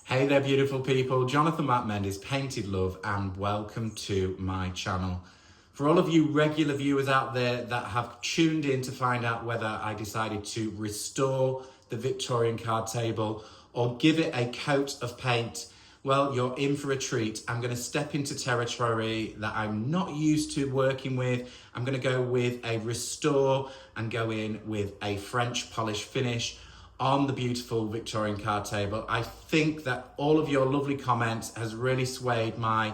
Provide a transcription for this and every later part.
Hey there, beautiful people. Jonathan Matt Painted Love, and welcome to my channel. For all of you regular viewers out there that have tuned in to find out whether I decided to restore the Victorian card table or give it a coat of paint, well, you're in for a treat. I'm going to step into territory that I'm not used to working with. I'm going to go with a restore and go in with a French polish finish on the beautiful Victorian card table. I think that all of your lovely comments has really swayed my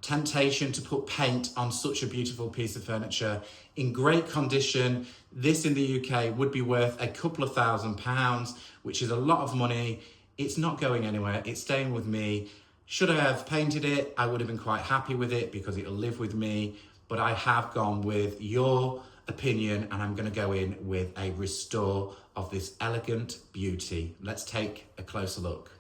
temptation to put paint on such a beautiful piece of furniture in great condition. This in the UK would be worth a couple of £1,000s, which is a lot of money. It's not going anywhere, it's staying with me. Should I have painted it? I would have been quite happy with it because it'll live with me, but I have gone with your opinion and I'm going to go in with a restore of this elegant beauty. Let's take a closer look.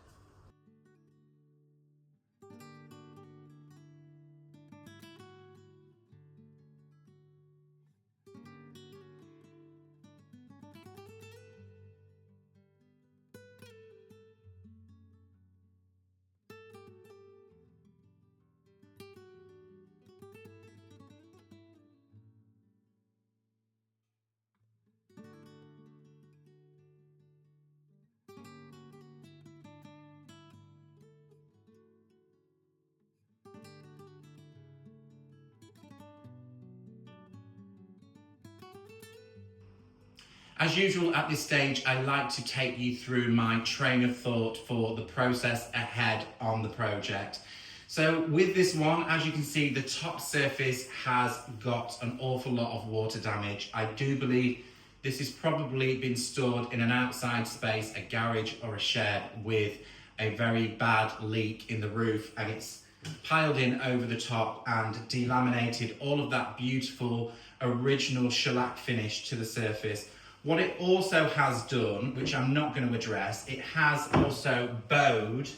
As usual at this stage, I like to take you through my train of thought for the process ahead on the project. So with this one, as you can see, the top surface has got an awful lot of water damage. I do believe this has probably been stored in an outside space, a garage or a shed, with a very bad leak in the roof, and it's piled in over the top and delaminated all of that beautiful original shellac finish to the surface. What it also has done, which I'm not going to address, it has also bowed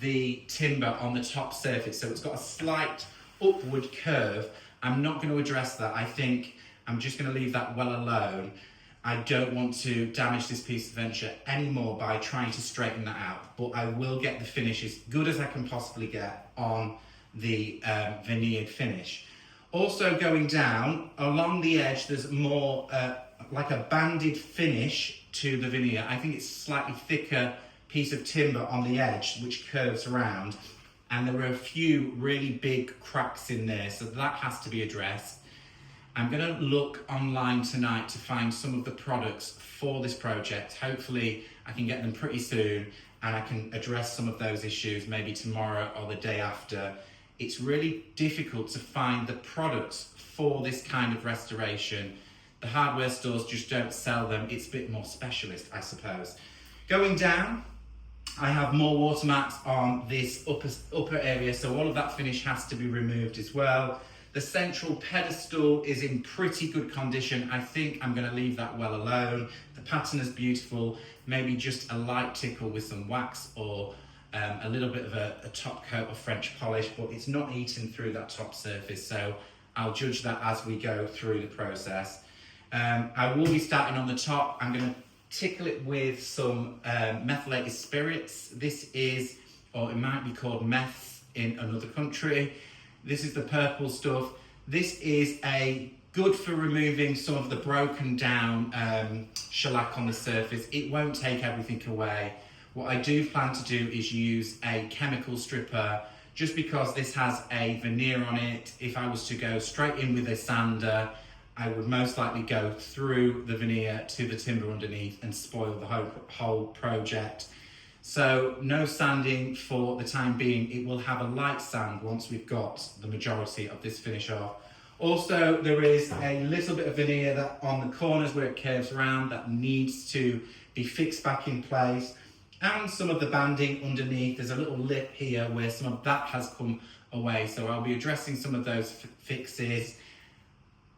the timber on the top surface. So it's got a slight upward curve. I'm not going to address that. I think I'm just going to leave that well alone. I don't want to damage this piece of furniture anymore by trying to straighten that out. But I will get the finish as good as I can possibly get on the veneered finish. Also going down, along the edge, there's more like a banded finish to the veneer. I think it's a slightly thicker piece of timber on the edge which curves around, and there are a few really big cracks in there, so that has to be addressed. I'm going to look online tonight to find some of the products for this project. Hopefully I can get them pretty soon and I can address some of those issues maybe tomorrow or the day after. It's really difficult to find the products for this kind of restoration. The hardware stores just don't sell them. It's a bit more specialist, I suppose. Going down, I have more water marks on this upper area, so all of that finish has to be removed as well. The central pedestal is in pretty good condition. I think I'm going to leave that well alone. The pattern is beautiful, maybe just a light tickle with some wax or a little bit of a top coat of French polish, but it's not eaten through that top surface, so I'll judge that as we go through the process. I will be starting on the top. I'm going to tickle it with some methylated spirits. This is, or it might be called meth in another country. This is the purple stuff. This is good for removing some of the broken down shellac on the surface. It won't take everything away. What I do plan to do is use a chemical stripper, just because this has a veneer on it. If I was to go straight in with a sander, I would most likely go through the veneer to the timber underneath and spoil the whole project. So no sanding for the time being. It will have a light sand once we've got the majority of this finish off. Also, there is a little bit of veneer that on the corners where it curves around that needs to be fixed back in place. And some of the banding underneath, there's a little lip here where some of that has come away. So I'll be addressing some of those fixes.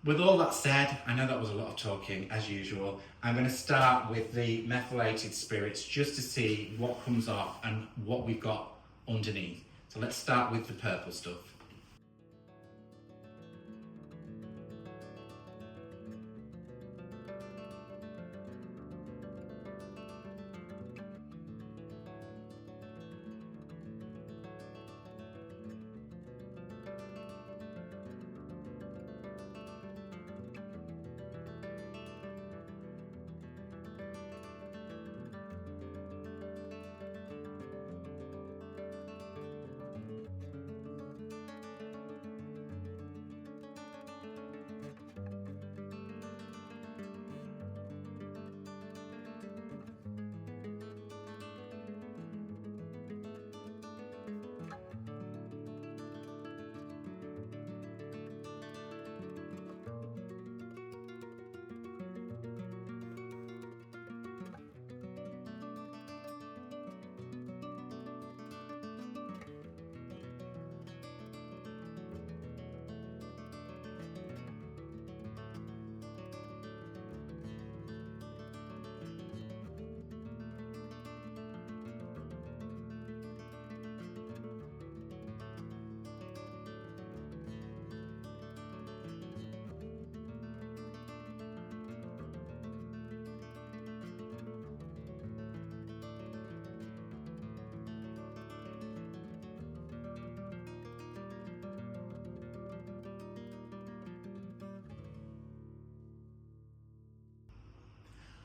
With all that said, I know that was a lot of talking as usual. I'm going to start with the methylated spirits just to see what comes off and what we've got underneath. So let's start with the purple stuff.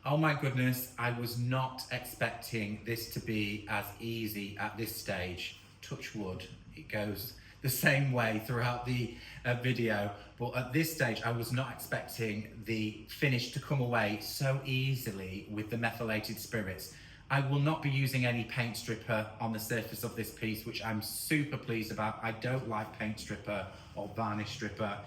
Oh my goodness, I was not expecting this to be as easy at this stage. Touch wood, it goes the same way throughout the video, but at this stage I was not expecting the finish to come away so easily with the methylated spirits. I will not be using any paint stripper on the surface of this piece, which I'm super pleased about. I don't like paint stripper or varnish stripper.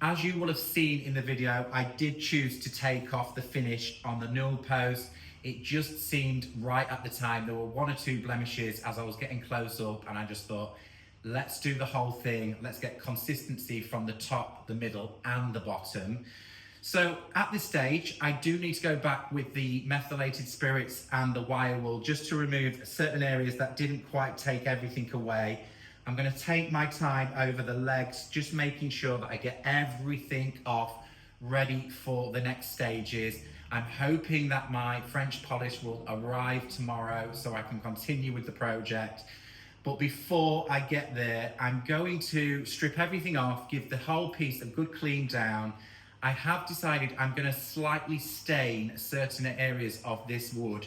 As you will have seen in the video, I did choose to take off the finish on the null post. It just seemed right at the time. There were one or two blemishes as I was getting close up, and I just thought, let's do the whole thing. Let's get consistency from the top, the middle, and the bottom. So at this stage, I do need to go back with the methylated spirits and the wire wool just to remove certain areas that didn't quite take everything away. I'm going to take my time over the legs, just making sure that I get everything off, ready for the next stages. I'm hoping that my French polish will arrive tomorrow so I can continue with the project. But before I get there, I'm going to strip everything off, give the whole piece a good clean down. I have decided I'm going to slightly stain certain areas of this wood.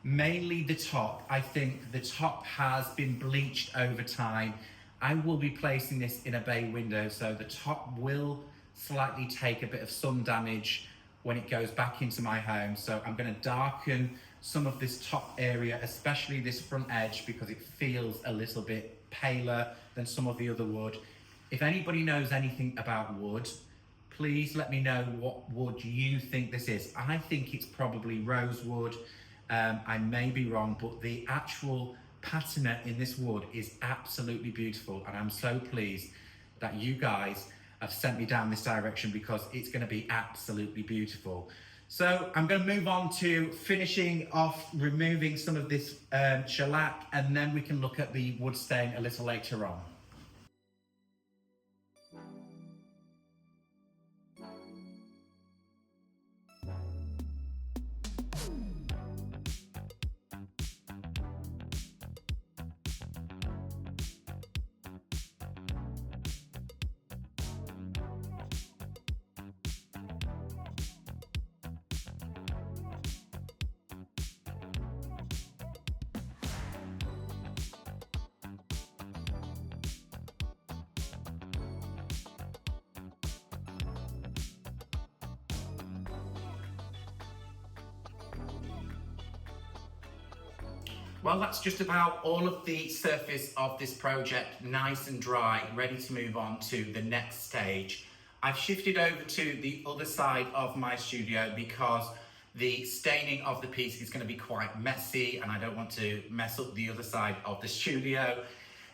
Mainly the top. I think the top has been bleached over time. I will be placing this in a bay window, so the top will slightly take a bit of sun damage when it goes back into my home. So I'm going to darken some of this top area, especially this front edge, because it feels a little bit paler than some of the other wood. If anybody knows anything about wood, please let me know what wood you think this is. I think it's probably rosewood. I may be wrong, but the actual patina in this wood is absolutely beautiful, and I'm so pleased that you guys have sent me down this direction because it's going to be absolutely beautiful. So I'm going to move on to finishing off, removing some of this shellac, and then we can look at the wood stain a little later on. Well, that's just about all of the surface of this project, nice and dry, ready to move on to the next stage. I've shifted over to the other side of my studio because the staining of the piece is going to be quite messy and I don't want to mess up the other side of the studio.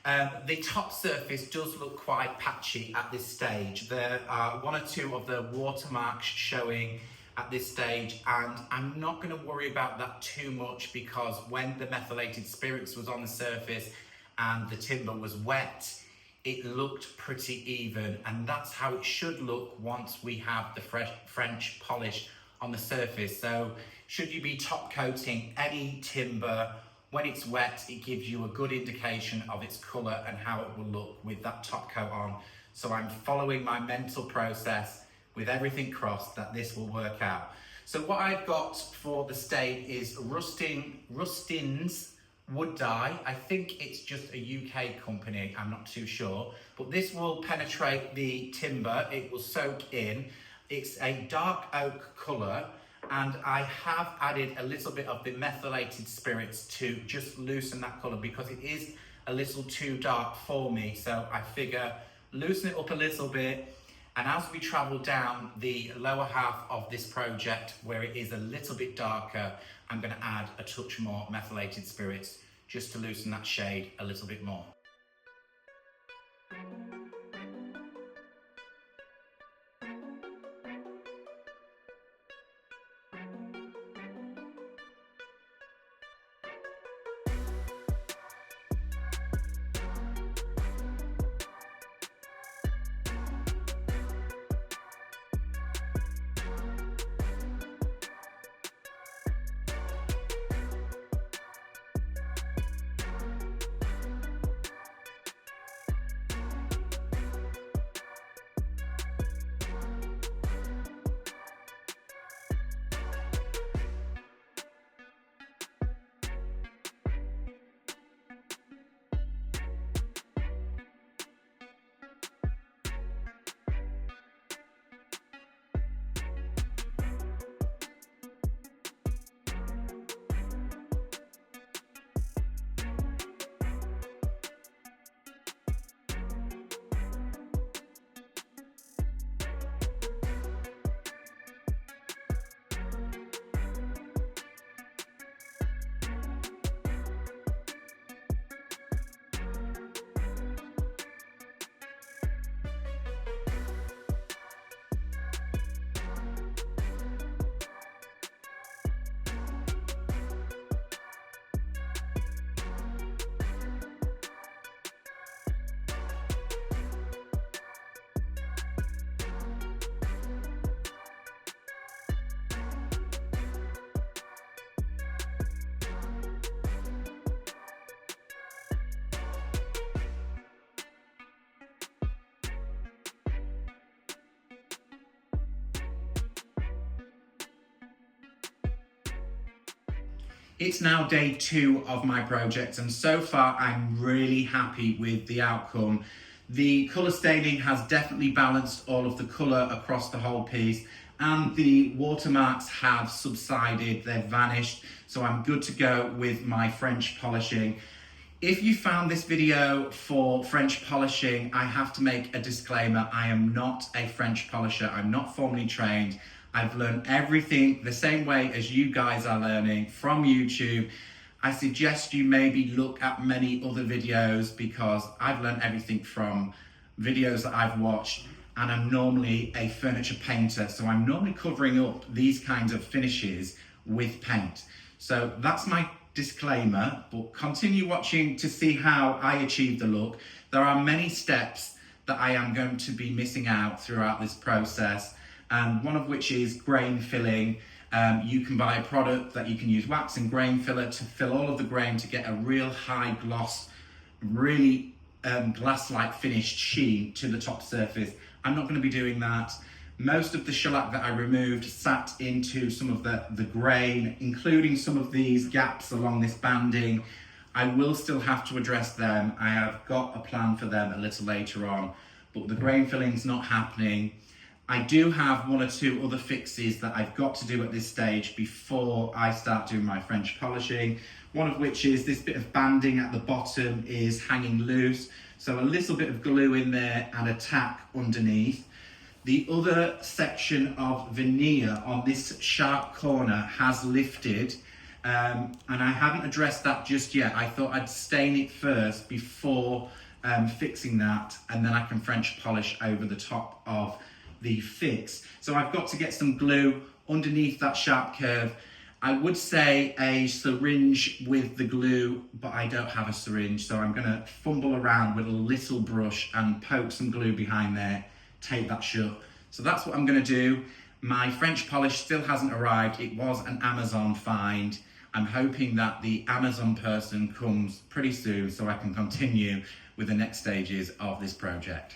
The top surface does look quite patchy at this stage. There are one or two of the watermarks showing at this stage, and I'm not going to worry about that too much because when the methylated spirits was on the surface and the timber was wet, it looked pretty even, and that's how it should look once we have the French polish on the surface. So should you be top coating any timber, when it's wet, it gives you a good indication of its colour and how it will look with that top coat on. So I'm following my mental process with everything crossed that this will work out. So what I've got for the stain is Rustin's wood dye. I think it's just a UK company, I'm not too sure, but this will penetrate the timber, it will soak in. It's a dark oak colour, and I have added a little bit of the methylated spirits to just loosen that colour because it is a little too dark for me. So I figure loosen it up a little bit. And as we travel down the lower half of this project, where it is a little bit darker, I'm going to add a touch more methylated spirits just to loosen that shade a little bit more. It's now day 2 of my project, and so far I'm really happy with the outcome. The colour staining has definitely balanced all of the colour across the whole piece, and the watermarks have subsided, they've vanished, so I'm good to go with my French polishing. If you found this video for French polishing, I have to make a disclaimer. I am not a French polisher. I'm not formally trained. I've learned everything the same way as you guys are learning from YouTube. I suggest you maybe look at many other videos because I've learned everything from videos that I've watched, and I'm normally a furniture painter, so I'm normally covering up these kinds of finishes with paint. So that's my disclaimer, but continue watching to see how I achieve the look. There are many steps that I am going to be missing out throughout this process, and one of which is grain filling. You can buy a product that you can use wax and grain filler to fill all of the grain to get a real high gloss, really glass-like finished sheen to the top surface. I'm not going to be doing that. Most of the shellac that I removed sat into some of the grain, including some of these gaps along this banding. I will still have to address them. I have got a plan for them a little later on, but the grain filling's not happening. I do have 1 or 2 other fixes that I've got to do at this stage before I start doing my French polishing. One of which is this bit of banding at the bottom is hanging loose, so a little bit of glue in there and a tack underneath. The other section of veneer on this sharp corner has lifted, and I haven't addressed that just yet. I thought I'd stain it first before fixing that, and then I can French polish over the top of the fix. So I've got to get some glue underneath that sharp curve. I would say a syringe with the glue, but I don't have a syringe, so I'm gonna fumble around with a little brush and poke some glue behind there, tape that shut. So that's what I'm gonna do. My French polish still hasn't arrived. It was an Amazon find. I'm hoping that the Amazon person comes pretty soon so I can continue with the next stages of this project.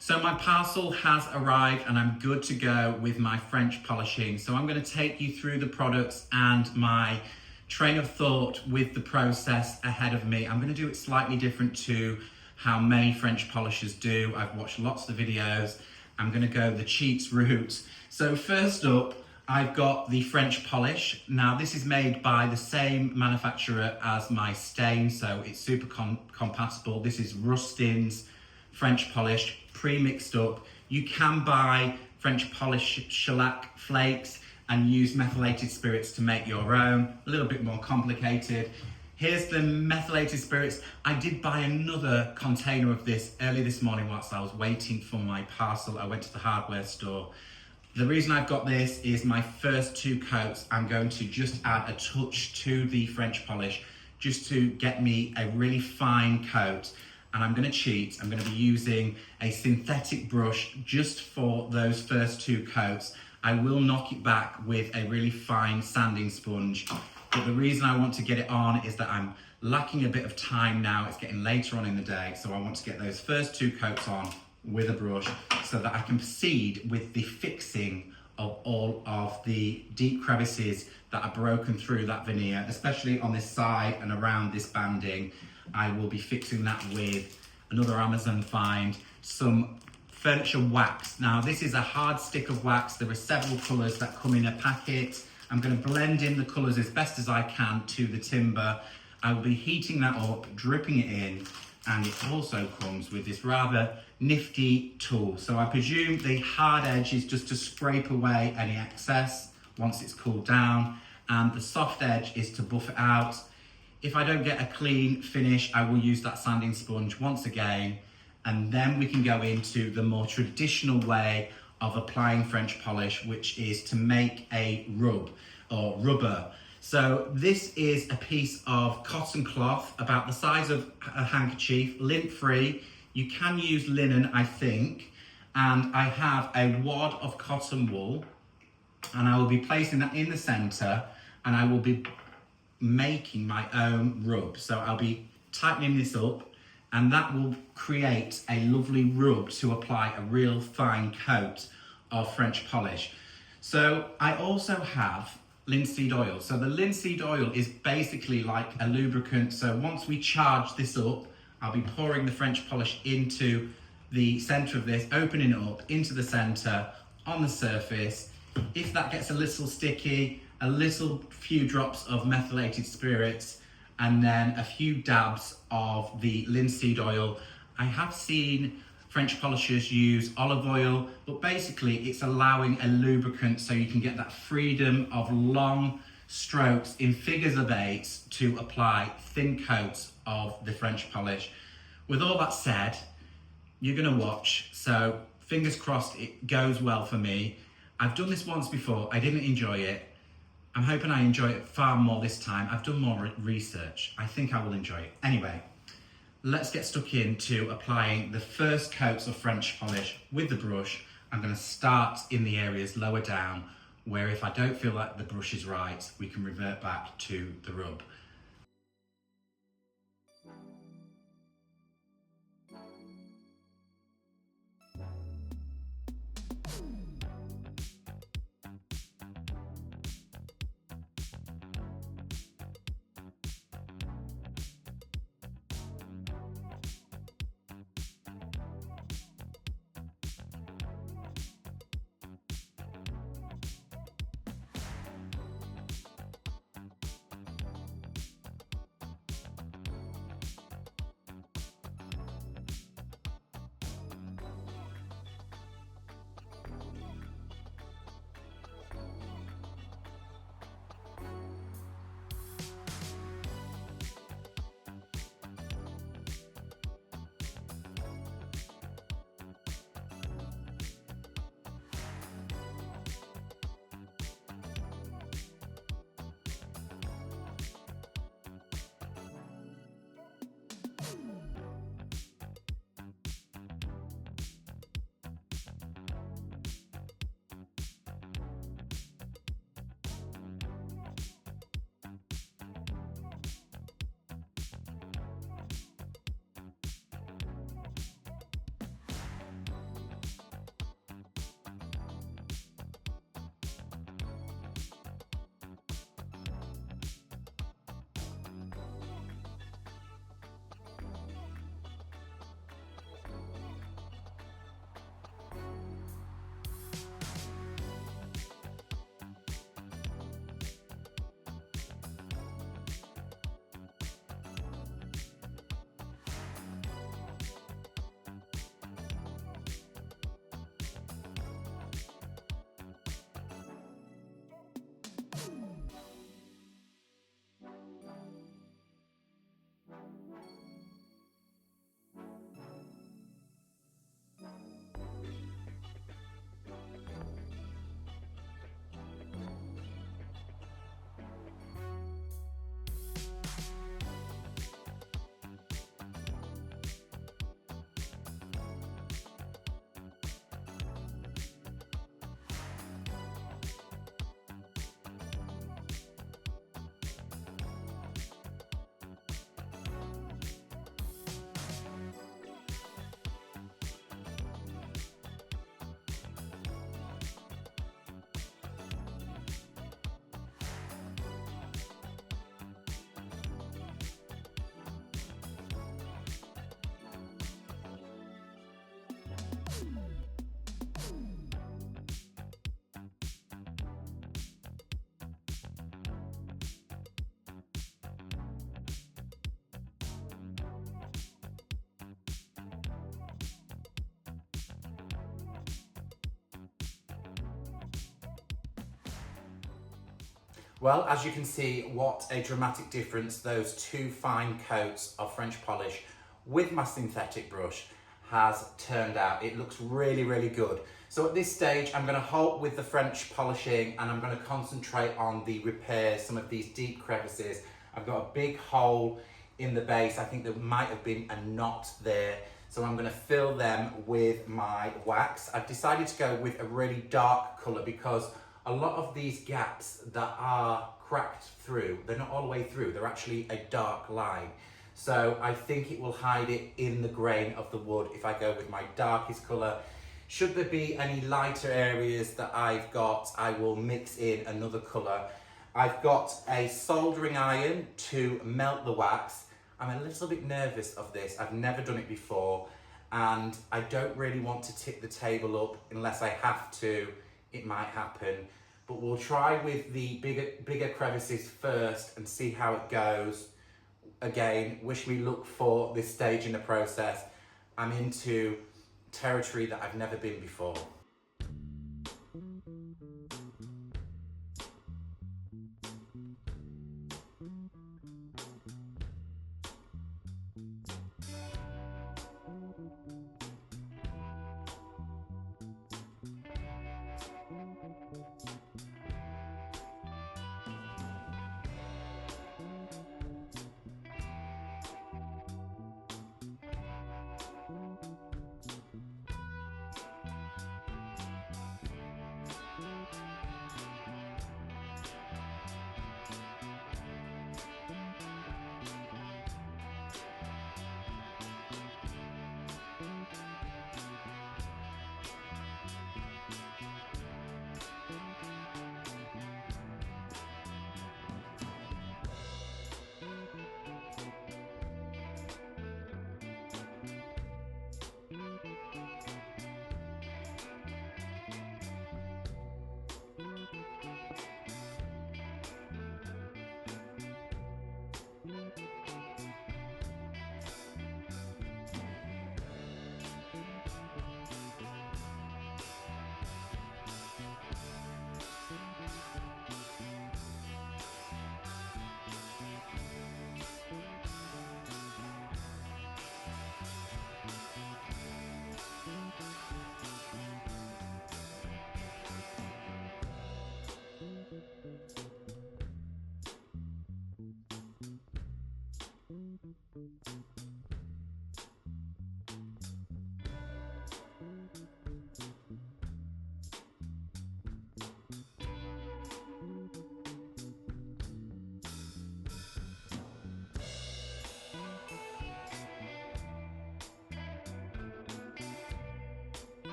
So my parcel has arrived and I'm good to go with my French polishing. So I'm going to take you through the products and my train of thought with the process ahead of me. I'm going to do it slightly different to how many French polishers do. I've watched lots of videos. I'm going to go the cheats route. So first up, I've got the French polish. Now this is made by the same manufacturer as my stain, so it's super compatible. This is Rustin's French polish, pre-mixed up. You can buy French polish shellac flakes and use methylated spirits to make your own. A little bit more complicated. Here's the methylated spirits. I did buy another container of this early this morning whilst I was waiting for my parcel. I went to the hardware store. The reason I've got this is my first 2 coats, I'm going to just add a touch to the French polish just to get me a really fine coat. And I'm going to cheat. I'm going to be using a synthetic brush just for those first 2 coats. I will knock it back with a really fine sanding sponge. But the reason I want to get it on is that I'm lacking a bit of time now. It's getting later on in the day, so I want to get those first 2 coats on with a brush so that I can proceed with the fixing of all of the deep crevices that are broken through that veneer, especially on this side and around this banding. I will be fixing that with another Amazon find, some furniture wax. Now this is a hard stick of wax. There are several colours that come in a packet. I'm going to blend in the colours as best as I can to the timber. I will be heating that up, dripping it in, and it also comes with this rather nifty tool. So I presume the hard edge is just to scrape away any excess once it's cooled down, and the soft edge is to buff it out. If I don't get a clean finish, I will use that sanding sponge once again, and then we can go into the more traditional way of applying French polish, which is to make a rub or rubber. So this is a piece of cotton cloth about the size of a handkerchief, lint-free. You can use linen, I think. And I have a wad of cotton wool, and I will be placing that in the center, and I will be making my own rub. So I'll be tightening this up, and that will create a lovely rub to apply a real fine coat of French polish. So I also have linseed oil. So the linseed oil is basically like a lubricant. So once we charge this up, I'll be pouring the French polish into the center of this, opening it up into the center on the surface. If that gets a little sticky, a little few drops of methylated spirits, and then a few dabs of the linseed oil. I have seen French polishers use olive oil, but basically it's allowing a lubricant so you can get that freedom of long strokes in figures of 8 to apply thin coats of the French polish. With all that said, you're gonna watch, so fingers crossed it goes well for me. I've done this once before, I didn't enjoy it. I'm hoping I enjoy it far more this time. I've done more research. I think I will enjoy it. Anyway, let's get stuck into applying the first coats of French polish with the brush. I'm going to start in the areas lower down where if I don't feel like the brush is right, we can revert back to the rub. Well, as you can see, what a dramatic difference those two fine coats of French polish with my synthetic brush has turned out. It looks really, really good. So at this stage, I'm going to halt with the French polishing and I'm going to concentrate on the repairs, some of these deep crevices. I've got a big hole in the base. I think there might have been a knot there. So I'm going to fill them with my wax. I've decided to go with a really dark colour because a lot of these gaps that are cracked through, they're not all the way through, they're actually a dark line. So I think it will hide it in the grain of the wood if I go with my darkest colour. Should there be any lighter areas that I've got, I will mix in another colour. I've got a soldering iron to melt the wax. I'm a little bit nervous of this. I've never done it before and I don't really want to tip the table up unless I have to. It might happen, but we'll try with the bigger crevices first and see how it goes. Again, wish me luck for this stage in the process. I'm into territory that I've never been before.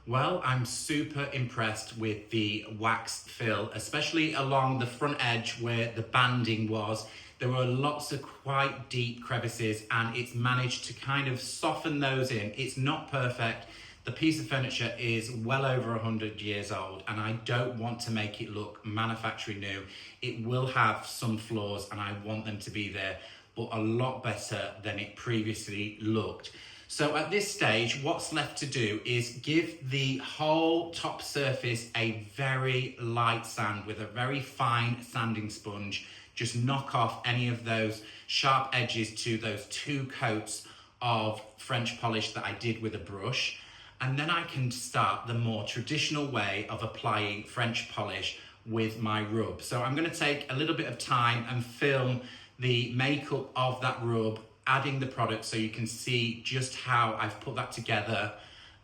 Well, I'm super impressed with the wax fill, especially along the front edge where the banding was. There were lots of quite deep crevices and it's managed to kind of soften those in. It's not perfect. The piece of furniture is well over 100 years old and I don't want to make it look manufacturing new. It will have some flaws and I want them to be there, but a lot better than it previously looked. So at this stage, what's left to do is give the whole top surface a very light sand with a very fine sanding sponge. Just knock off any of those sharp edges to those two coats of French polish that I did with a brush. And then I can start the more traditional way of applying French polish with my rub. So I'm going to take a little bit of time and film the makeup of that rub, adding the product so you can see just how I've put that together,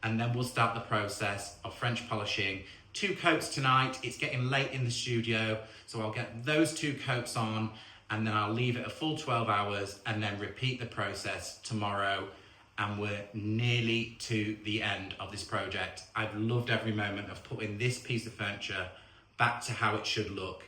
and then we'll start the process of French polishing. 2 coats tonight. It's getting late in the studio, so I'll get those 2 coats on and then I'll leave it a full 12 hours and then repeat the process tomorrow, and we're nearly to the end of this project. I've loved every moment of putting this piece of furniture back to how it should look.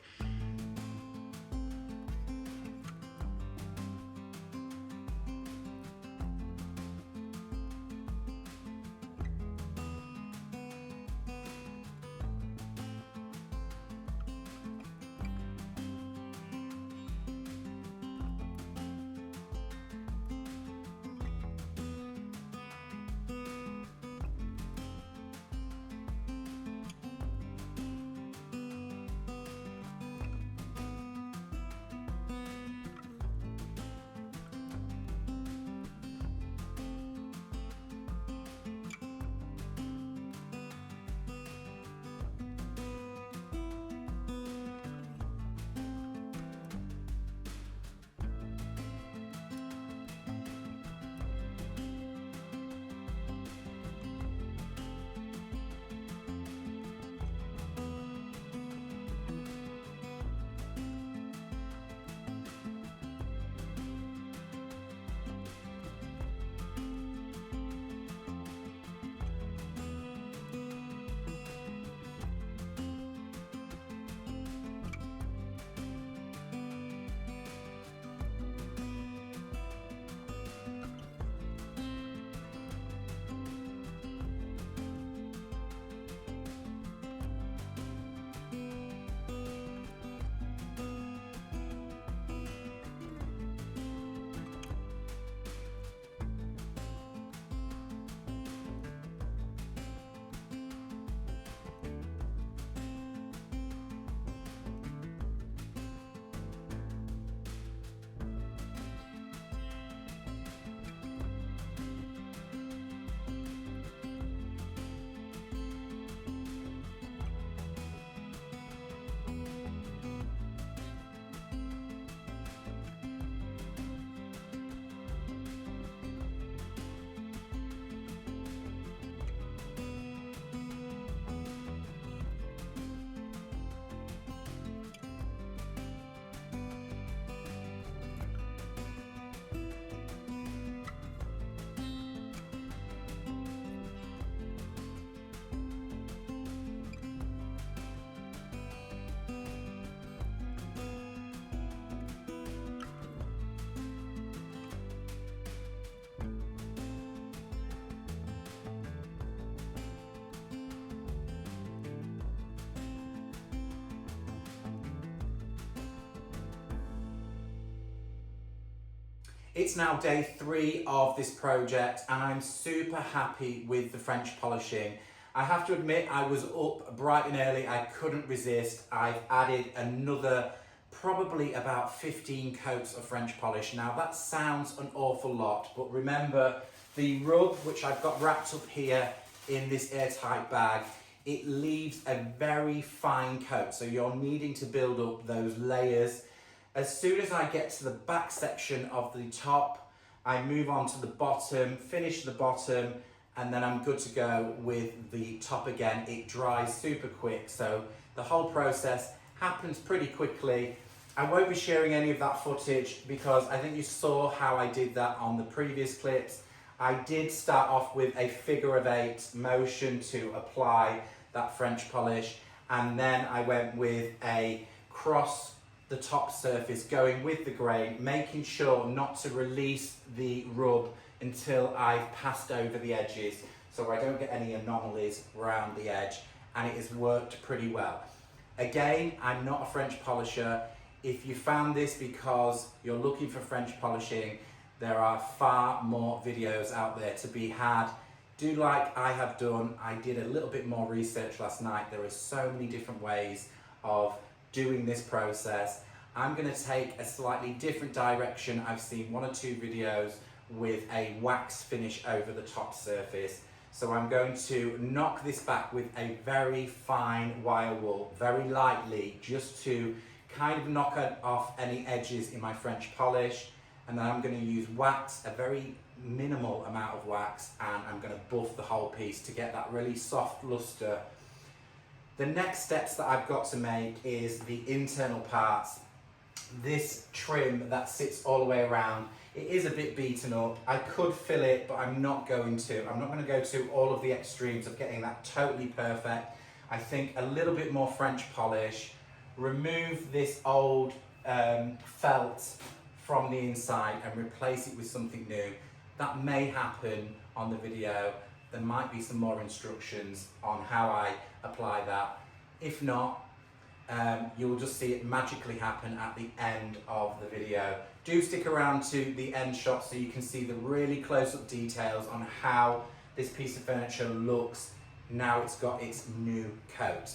It's now day 3 of this project and I'm super happy with the French polishing. I have to admit I was up bright and early, I couldn't resist. I've added another probably about 15 coats of French polish. Now that sounds an awful lot, but remember the rub, which I've got wrapped up here in this airtight bag, it leaves a very fine coat, so you're needing to build up those layers. As soon as I get to the back section of the top, I move on to the bottom, finish the bottom, and then I'm good to go with the top again. It dries super quick, so the whole process happens pretty quickly. I won't be sharing any of that footage because I think you saw how I did that on the previous clips. I did start off with a figure of 8 motion to apply that French polish, and then I went with a cross the top surface going with the grain, making sure not to release the rub until I've passed over the edges so I don't get any anomalies around the edge, and it has worked pretty well. Again, I'm not a French polisher. If you found this because you're looking for French polishing, there are far more videos out there to be had. Do like I have done. I did a little bit more research last night. There are so many different ways of doing this process. I'm going to take a slightly different direction. I've seen 1 or 2 videos with a wax finish over the top surface. So I'm going to knock this back with a very fine wire wool, very lightly, just to kind of knock off any edges in my French polish. And then I'm going to use wax, a very minimal amount of wax, and I'm going to buff the whole piece to get that really soft luster. The next steps that I've got to make is the internal parts. this trim that sits all the way around, it is a bit beaten up. I could fill it, but I'm not going to. I'm not going to go to all of the extremes of getting that totally perfect. I think a little bit more French polish, remove this old felt from the inside and replace it with something new. That may happen on the video. There might be some more instructions on how I apply that. If not, you'll just see it magically happen at the end of the video. Do stick around to the end shot so you can see the really close-up details on how this piece of furniture looks now it's got its new coat.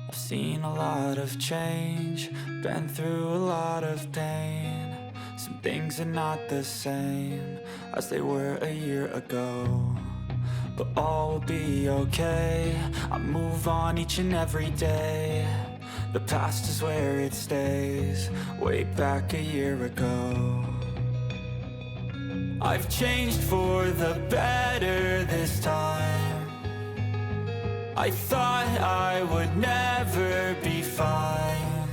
I've seen a lot of change, been through a lot of pain. Some things are not the same as they were a year ago, but all will be okay. I move on each and every day. The past is where it stays, way back a year ago. I've changed for the better this time. I thought I would never be fine.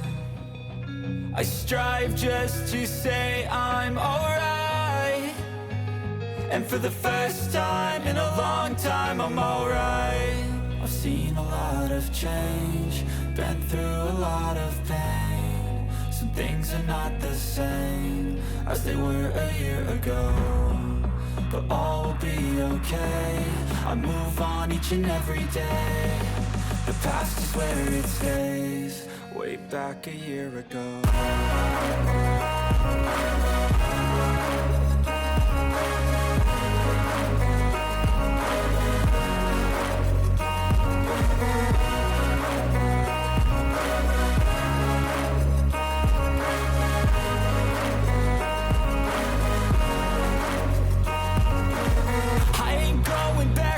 I strive just to say I'm alright, and for the first time in a long time I'm alright. I've seen a lot of change, been through a lot of pain. Some things are not the same as they were a year ago, but all will be okay. I move on each and every day. The past is where it stays, way back a year ago.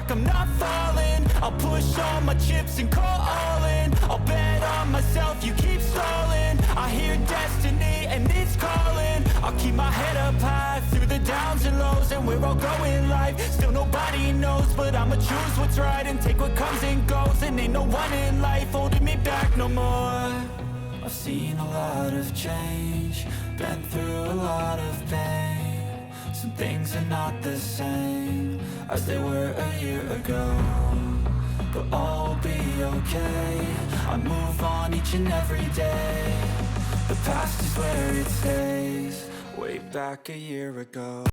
I'm not falling, I'll push all my chips and call all in. I'll bet on myself, you keep stalling. I hear destiny and it's calling. I'll keep my head up high through the downs and lows, and we're all going life. Still nobody knows, but I'ma choose what's right and take what comes and goes. And ain't no one in life holding me back no more. I've seen a lot of change, been through a lot of pain. Some things are not the same as they were a year ago, but all will be okay. I move on each and every day. The past is where it stays, way back a year ago.